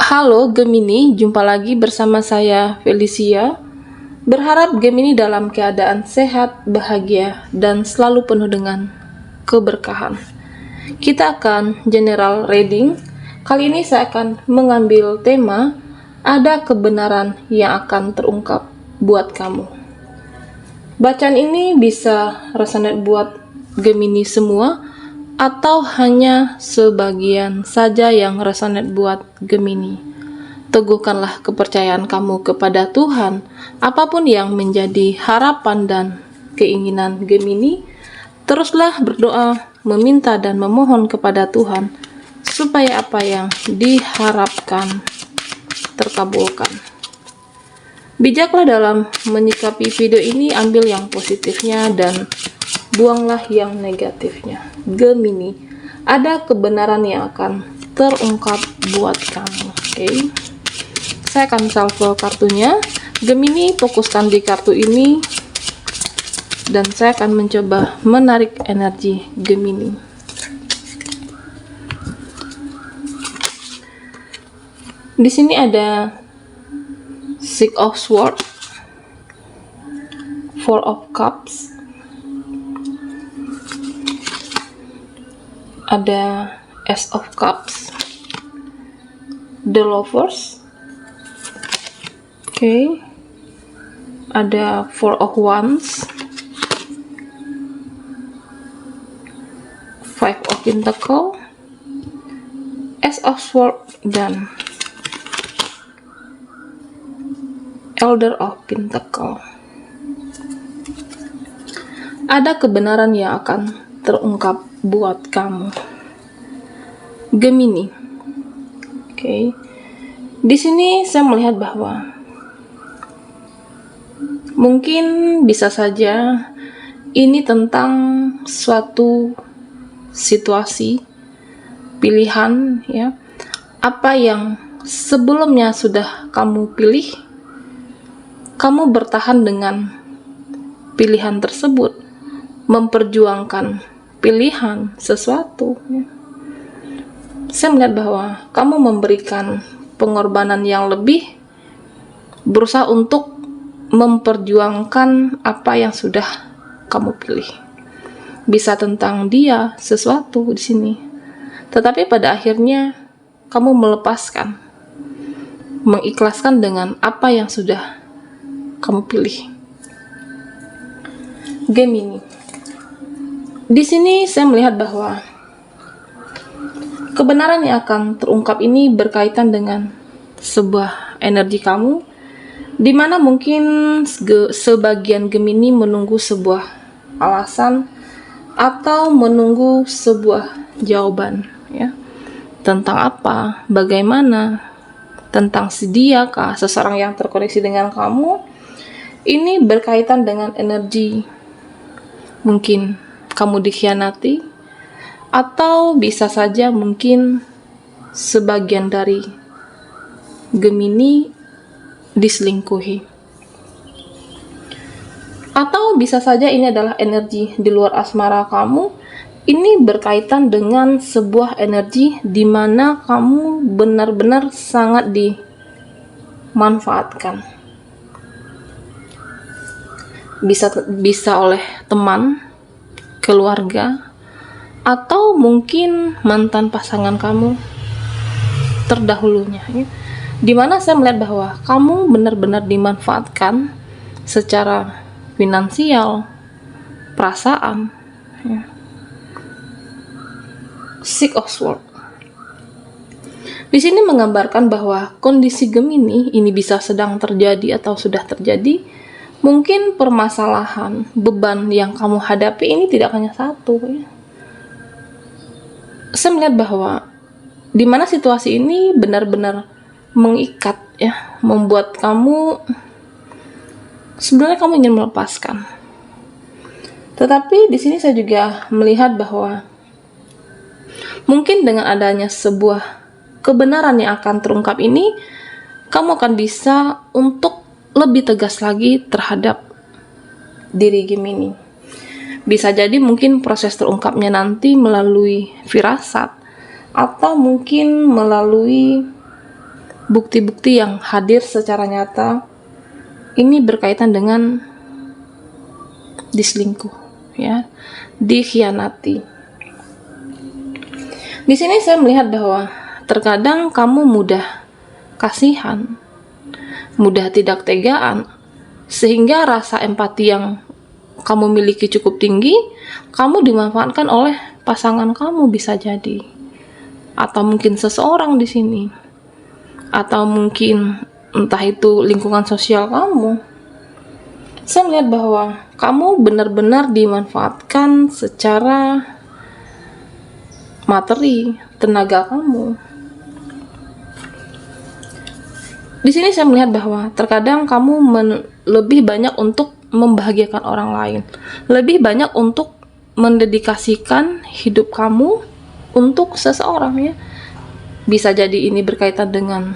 Halo Gemini, jumpa lagi bersama saya Felicia. Berharap Gemini dalam keadaan sehat, bahagia, dan selalu penuh dengan keberkahan. Kita akan general reading. Kali ini saya akan mengambil tema ada kebenaran yang akan terungkap buat kamu. Bacaan ini bisa resonate buat Gemini semua atau hanya sebagian saja yang resonate buat Gemini. Teguhkanlah kepercayaan kamu kepada Tuhan, apapun yang menjadi harapan dan keinginan Gemini. Teruslah berdoa, meminta dan memohon kepada Tuhan supaya apa yang diharapkan terkabulkan. Bijaklah dalam menyikapi video ini, ambil yang positifnya dan buanglah yang negatifnya. Gemini, ada kebenaran yang akan terungkap buat kamu. Oke. Saya akan shuffle kartunya. Gemini, fokuskan di kartu ini dan saya akan mencoba menarik energi Gemini. Di sini ada Six of Swords, Four of Cups, ada Ace of Cups, The Lovers, ada Four of Wands, Five of Pentacles, Ace of Swords, dan Elder of Pentacles. Ada kebenaran yang akan terungkap buat kamu, Gemini. Di sini saya melihat bahwa mungkin bisa saja ini tentang suatu situasi, pilihan, ya. Apa yang sebelumnya sudah kamu pilih, kamu bertahan dengan pilihan tersebut, memperjuangkan pilihan sesuatu. Saya melihat bahwa kamu memberikan pengorbanan yang lebih, berusaha untuk memperjuangkan apa yang sudah kamu pilih. Bisa tentang dia, sesuatu di sini. Tetapi pada akhirnya kamu melepaskan, mengikhlaskan dengan apa yang sudah kamu pilih. Gemini. Di sini saya melihat bahwa kebenaran yang akan terungkap ini berkaitan dengan sebuah energi kamu, di mana mungkin sebagian Gemini menunggu sebuah alasan atau menunggu sebuah jawaban, ya. Tentang apa, bagaimana, tentang sediakah seseorang yang terkoneksi dengan kamu. Ini berkaitan dengan energi mungkin kamu dikhianati, atau bisa saja mungkin sebagian dari Gemini diselingkuhi. Atau bisa saja ini adalah energi di luar asmara kamu. Ini berkaitan dengan sebuah energi di mana kamu benar-benar sangat dimanfaatkan. Bisa oleh teman, keluarga, atau mungkin mantan pasangan kamu terdahulunya, ya. Dimana saya melihat bahwa kamu benar-benar dimanfaatkan secara finansial, perasaan, ya. Six of Swords. Di sini menggambarkan bahwa kondisi Gemini ini bisa sedang terjadi atau sudah terjadi. Mungkin permasalahan, beban yang kamu hadapi ini tidak hanya satu, ya. Saya melihat bahwa di mana situasi ini benar-benar mengikat, ya, membuat kamu sebenarnya kamu ingin melepaskan. Tetapi di sini saya juga melihat bahwa mungkin dengan adanya sebuah kebenaran yang akan terungkap ini, kamu akan bisa untuk lebih tegas lagi terhadap diri Gemini. Bisa jadi mungkin proses terungkapnya nanti melalui firasat, atau mungkin melalui bukti-bukti yang hadir secara nyata ini berkaitan dengan diselingkuh, ya, dikhianati. Di sini saya melihat bahwa terkadang kamu mudah kasihan, mudah tidak tegaan, sehingga rasa empati yang kamu miliki cukup tinggi, kamu dimanfaatkan oleh pasangan kamu bisa jadi, atau mungkin seseorang di sini, atau mungkin entah itu lingkungan sosial kamu. Saya melihat bahwa kamu benar-benar dimanfaatkan secara materi, tenaga kamu. Di sini saya melihat bahwa terkadang kamu lebih banyak untuk membahagiakan orang lain, lebih banyak untuk mendedikasikan hidup kamu untuk seseorang, ya. Bisa jadi ini berkaitan dengan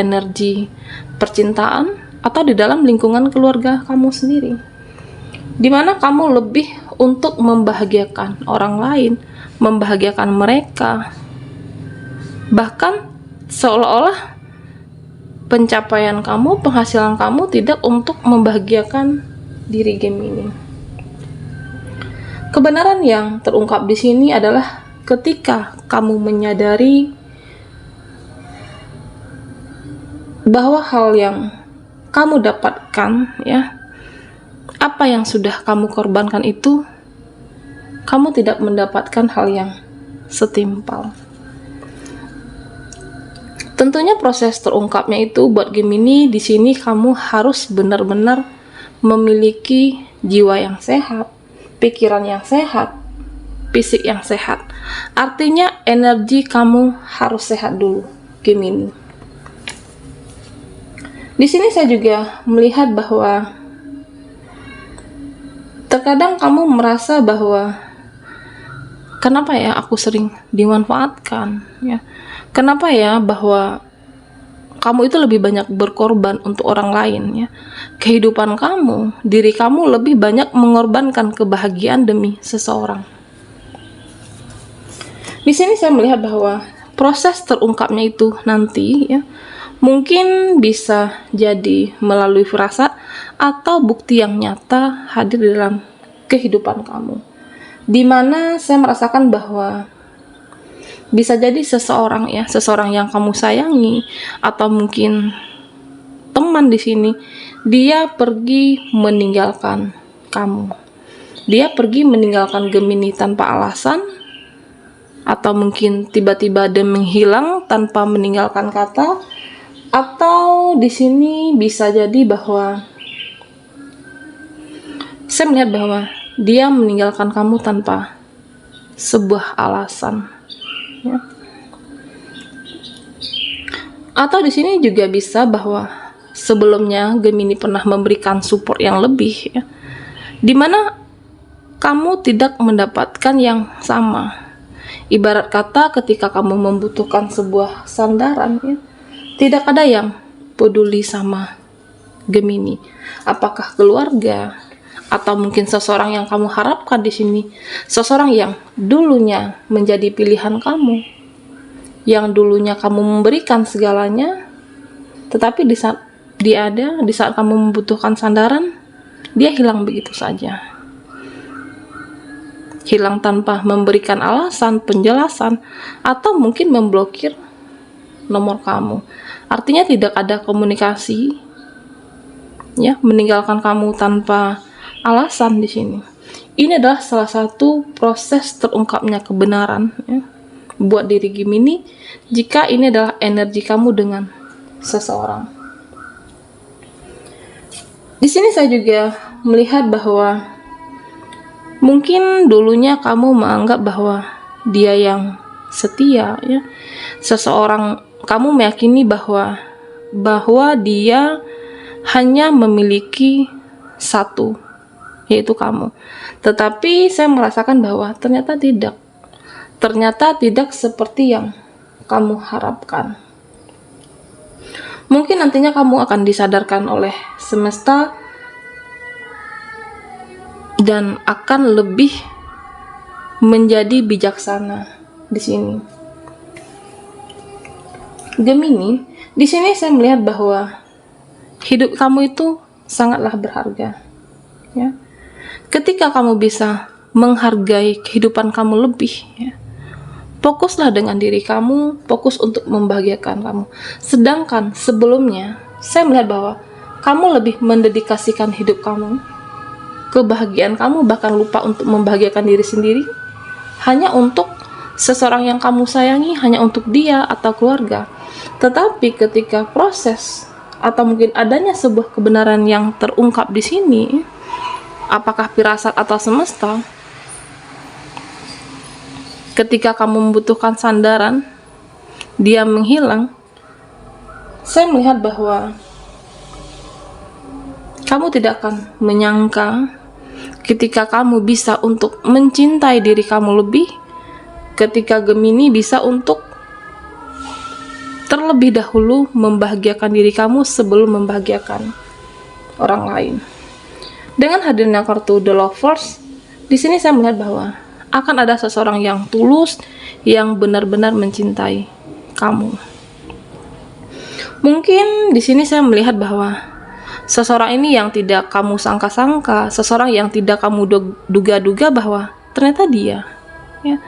energi percintaan atau di dalam lingkungan keluarga kamu sendiri, dimana kamu lebih untuk membahagiakan orang lain, membahagiakan mereka, bahkan seolah-olah pencapaian kamu, penghasilan kamu tidak untuk membahagiakan diri Gemini. Kebenaran yang terungkap di sini adalah ketika kamu menyadari bahwa hal yang kamu dapatkan, ya, apa yang sudah kamu korbankan itu, kamu tidak mendapatkan hal yang setimpal. Tentunya proses terungkapnya itu buat Gemini di sini kamu harus benar-benar memiliki jiwa yang sehat, pikiran yang sehat, fisik yang sehat. Artinya energi kamu harus sehat dulu, Gemini. Di sini saya juga melihat bahwa terkadang kamu merasa bahwa kenapa ya aku sering dimanfaatkan, ya. Kenapa ya bahwa kamu itu lebih banyak berkorban untuk orang lain, ya. Kehidupan kamu, diri kamu lebih banyak mengorbankan kebahagiaan demi seseorang. Di sini saya melihat bahwa proses terungkapnya itu nanti, ya, mungkin bisa jadi melalui firasat atau bukti yang nyata hadir di dalam kehidupan kamu, dimana saya merasakan bahwa bisa jadi seseorang, ya, seseorang yang kamu sayangi atau mungkin teman di sini, dia pergi meninggalkan kamu. Dia pergi meninggalkan Gemini tanpa alasan, atau mungkin tiba-tiba dia menghilang tanpa meninggalkan kata, atau di sini bisa jadi bahwa saya melihat bahwa dia meninggalkan kamu tanpa sebuah alasan, ya. Atau di sini juga bisa bahwa sebelumnya Gemini pernah memberikan support yang lebih, ya, dimana kamu tidak mendapatkan yang sama. Ibarat kata ketika kamu membutuhkan sebuah sandaran, ya, tidak ada yang peduli sama Gemini. Apakah keluarga atau mungkin seseorang yang kamu harapkan di sini, seseorang yang dulunya menjadi pilihan kamu, yang dulunya kamu memberikan segalanya, tetapi di saat kamu membutuhkan sandaran, dia hilang begitu saja. Hilang tanpa memberikan alasan, penjelasan, atau mungkin memblokir nomor kamu. Artinya tidak ada komunikasi, ya, meninggalkan kamu tanpa alasan di sini. Ini adalah salah satu proses terungkapnya kebenaran, ya, buat diri Gemini jika ini adalah energi kamu dengan seseorang. Di sini saya juga melihat bahwa mungkin dulunya kamu menganggap bahwa dia yang setia, ya. Seseorang, kamu meyakini bahwa dia hanya memiliki satu, yaitu kamu. Tetapi saya merasakan bahwa ternyata tidak. Ternyata tidak seperti yang kamu harapkan. Mungkin nantinya kamu akan disadarkan oleh semesta dan akan lebih menjadi bijaksana di sini. Gemini, Di sini saya melihat bahwa hidup kamu itu sangatlah berharga. Ya. Ketika kamu bisa menghargai kehidupan kamu lebih, ya, fokuslah dengan diri kamu, fokus untuk membahagiakan kamu. Sedangkan sebelumnya, saya melihat bahwa kamu lebih mendedikasikan hidup kamu, kebahagiaan kamu, bahkan lupa untuk membahagiakan diri sendiri, hanya untuk seseorang yang kamu sayangi, hanya untuk dia atau keluarga. Tetapi ketika proses atau mungkin adanya sebuah kebenaran yang terungkap di sini, apakah firasat atau semesta, ketika kamu membutuhkan sandaran, dia menghilang. Saya melihat bahwa kamu tidak akan menyangka ketika kamu bisa untuk mencintai diri kamu lebih, ketika Gemini bisa untuk terlebih dahulu membahagiakan diri kamu sebelum membahagiakan orang lain. Dengan hadirnya kartu The Lovers, di sini saya melihat bahwa akan ada seseorang yang tulus, yang benar-benar mencintai kamu. Mungkin di sini saya melihat bahwa seseorang ini yang tidak kamu sangka-sangka, seseorang yang tidak kamu duga-duga bahwa ternyata dia, ya,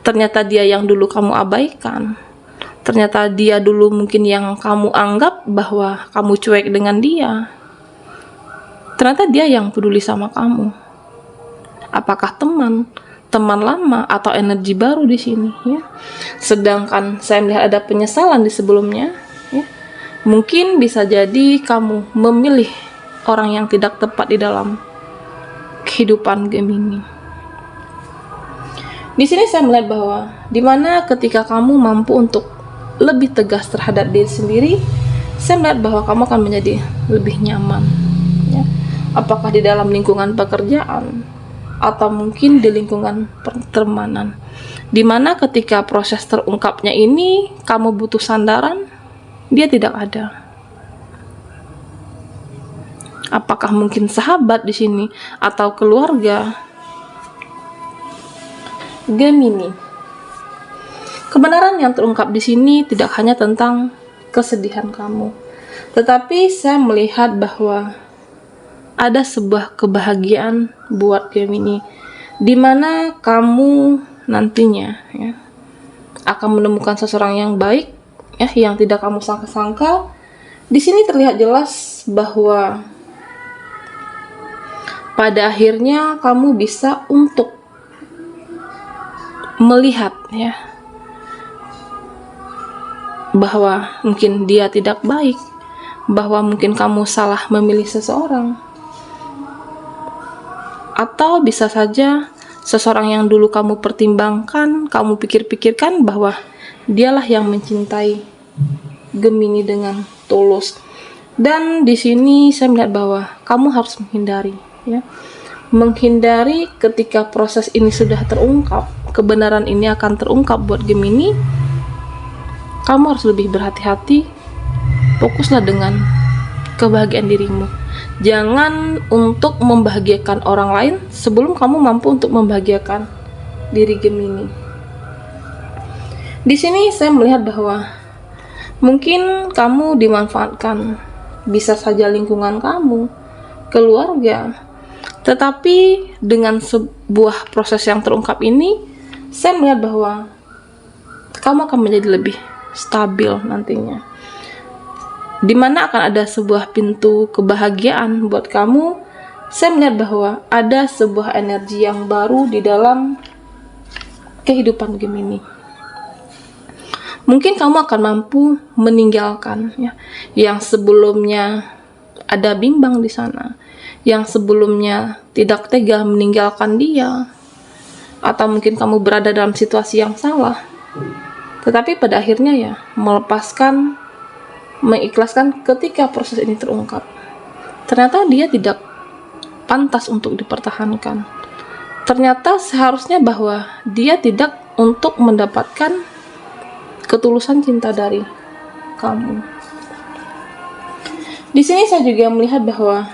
ternyata dia yang dulu kamu abaikan. Ternyata dia dulu mungkin yang kamu anggap bahwa kamu cuek dengan dia. Ternyata dia yang peduli sama kamu. Apakah teman lama atau energi baru di sini, ya. Sedangkan saya melihat ada penyesalan di sebelumnya, ya. Mungkin bisa jadi kamu memilih orang yang tidak tepat di dalam kehidupan Gemini. Di sini saya melihat bahwa dimana ketika kamu mampu untuk lebih tegas terhadap diri sendiri, saya melihat bahwa kamu akan menjadi lebih nyaman, ya. Apakah di dalam lingkungan pekerjaan atau mungkin di lingkungan pertemanan, dimana ketika proses terungkapnya ini kamu butuh sandaran, dia tidak ada. Apakah mungkin sahabat di sini atau keluarga Gemini? Kebenaran yang terungkap di sini tidak hanya tentang kesedihan kamu, tetapi saya melihat bahwa ada sebuah kebahagiaan buat Gemini, di mana kamu nantinya, ya, akan menemukan seseorang yang baik, ya, yang tidak kamu sangka-sangka. Di sini terlihat jelas bahwa pada akhirnya kamu bisa untuk melihat, ya, bahwa mungkin dia tidak baik, bahwa mungkin kamu salah memilih seseorang, atau bisa saja seseorang yang dulu kamu pertimbangkan, kamu pikir-pikirkan bahwa dialah yang mencintai Gemini dengan tulus. Dan di sini saya melihat bahwa kamu harus menghindari, ya, menghindari ketika proses ini sudah terungkap, kebenaran ini akan terungkap buat Gemini. Kamu harus lebih berhati-hati, fokuslah dengan kebahagiaan dirimu. Jangan untuk membahagiakan orang lain sebelum kamu mampu untuk membahagiakan diri Gemini. Di sini saya melihat bahwa mungkin kamu dimanfaatkan, bisa saja lingkungan kamu, keluarga. Tetapi dengan sebuah proses yang terungkap ini, saya melihat bahwa kamu akan menjadi lebih stabil nantinya, dimana akan ada sebuah pintu kebahagiaan buat kamu. Saya melihat bahwa ada sebuah energi yang baru di dalam kehidupan Gemini. Mungkin kamu akan mampu meninggalkan, ya, yang sebelumnya ada bimbang di sana, yang sebelumnya tidak tega meninggalkan dia, atau mungkin kamu berada dalam situasi yang salah. Tetapi pada akhirnya, ya, melepaskan, mengikhlaskan ketika proses ini terungkap. Ternyata dia tidak pantas untuk dipertahankan. Ternyata seharusnya bahwa dia tidak untuk mendapatkan ketulusan cinta dari kamu. Di sini saya juga melihat bahwa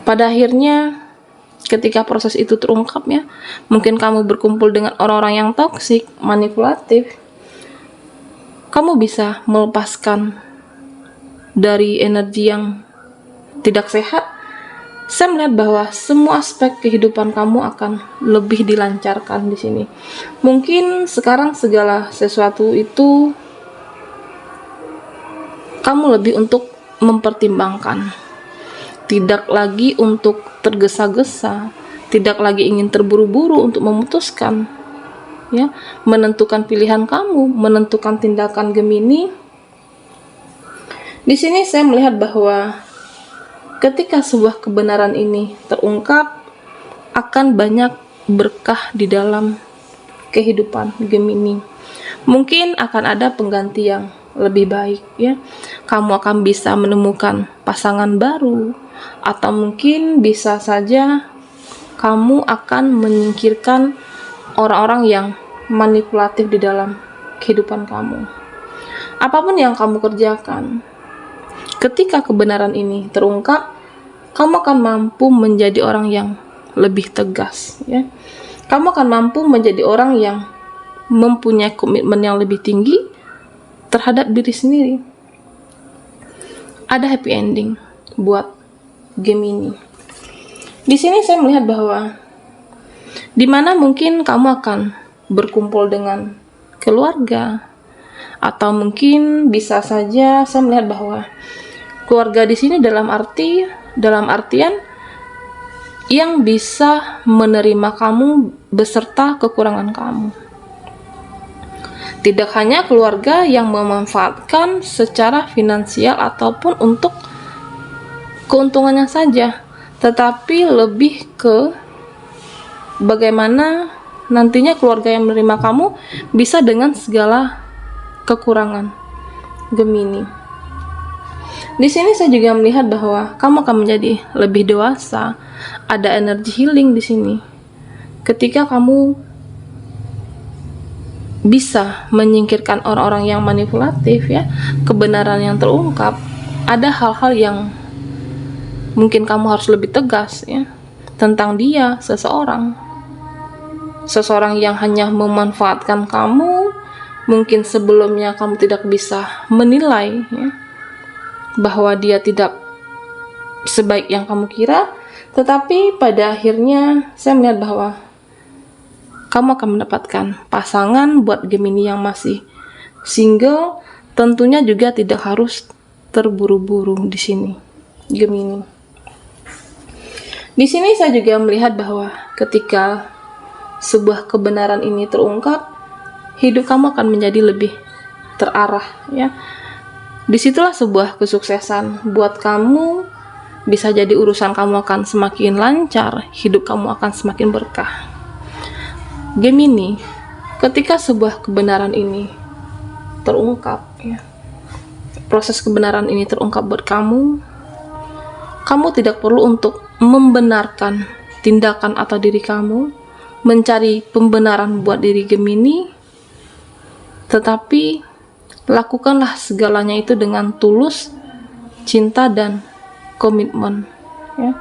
pada akhirnya ketika proses itu terungkap, ya, mungkin kamu berkumpul dengan orang-orang yang toksik, manipulatif. kamu bisa melepaskan dari energi yang tidak sehat, saya melihat bahwa semua aspek kehidupan kamu akan lebih dilancarkan di sini. Mungkin sekarang segala sesuatu itu kamu lebih untuk mempertimbangkan, tidak lagi untuk tergesa-gesa, tidak lagi ingin terburu-buru untuk memutuskan, ya, menentukan pilihan kamu, menentukan tindakan Gemini. Di sini saya melihat bahwa ketika sebuah kebenaran ini terungkap, akan banyak berkah di dalam kehidupan Gemini. Mungkin akan ada pengganti yang lebih baik, ya. Kamu akan bisa menemukan pasangan baru, atau mungkin bisa saja kamu akan menyingkirkan orang-orang yang manipulatif di dalam kehidupan kamu. Apapun yang kamu kerjakan, ketika kebenaran ini terungkap, kamu akan mampu menjadi orang yang lebih tegas, ya. Kamu akan mampu menjadi orang yang mempunyai komitmen yang lebih tinggi terhadap diri sendiri. Ada happy ending buat Gemini. Di sini saya melihat bahwa di mana mungkin kamu akan berkumpul dengan keluarga, atau mungkin bisa saja saya melihat bahwa keluarga di sini dalam artian yang bisa menerima kamu beserta kekurangan kamu. Tidak hanya keluarga yang memanfaatkan secara finansial ataupun untuk keuntungannya saja, tetapi lebih ke bagaimana nantinya keluarga yang menerima kamu bisa dengan segala kekurangan Gemini. Di sini saya juga melihat bahwa kamu akan menjadi lebih dewasa. Ada energi healing di sini. Ketika kamu bisa menyingkirkan orang-orang yang manipulatif, ya, kebenaran yang terungkap, ada hal-hal yang mungkin kamu harus lebih tegas, ya, tentang dia, seseorang yang hanya memanfaatkan kamu. Mungkin sebelumnya kamu tidak bisa menilai, ya, bahwa dia tidak sebaik yang kamu kira, tetapi pada akhirnya saya melihat bahwa kamu akan mendapatkan pasangan buat Gemini yang masih single. Tentunya juga tidak harus terburu-buru di sini, Gemini. Di sini saya juga melihat bahwa ketika sebuah kebenaran ini terungkap, hidup kamu akan menjadi lebih terarah, ya. Disitulah sebuah kesuksesan buat kamu. Bisa jadi urusan kamu akan semakin lancar, hidup kamu akan semakin berkah. Gemini, ketika sebuah kebenaran ini terungkap, ya, proses kebenaran ini terungkap buat kamu tidak perlu untuk membenarkan tindakan atau diri kamu, mencari pembenaran buat diri Gemini, tetapi lakukanlah segalanya itu dengan tulus, cinta, dan komitmen, ya.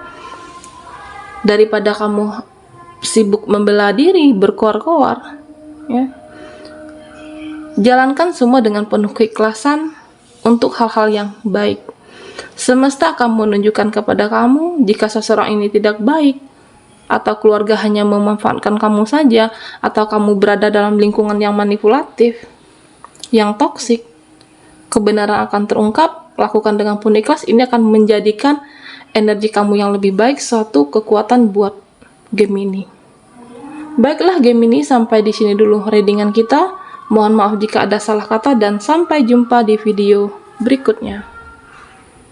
Daripada kamu sibuk membela diri, berkoar-koar, ya, jalankan semua dengan penuh keikhlasan untuk hal-hal yang baik. Semesta akan menunjukkan kepada kamu jika seseorang ini tidak baik, atau keluarga hanya memanfaatkan kamu saja, atau kamu berada dalam lingkungan yang manipulatif, yang toksik. Kebenaran akan terungkap, lakukan dengan penuh ikhlas. Ini akan menjadikan energi kamu yang lebih baik, suatu kekuatan buat Gemini. Baiklah Gemini, sampai di sini dulu readingan kita. Mohon maaf jika ada salah kata, dan sampai jumpa di video berikutnya.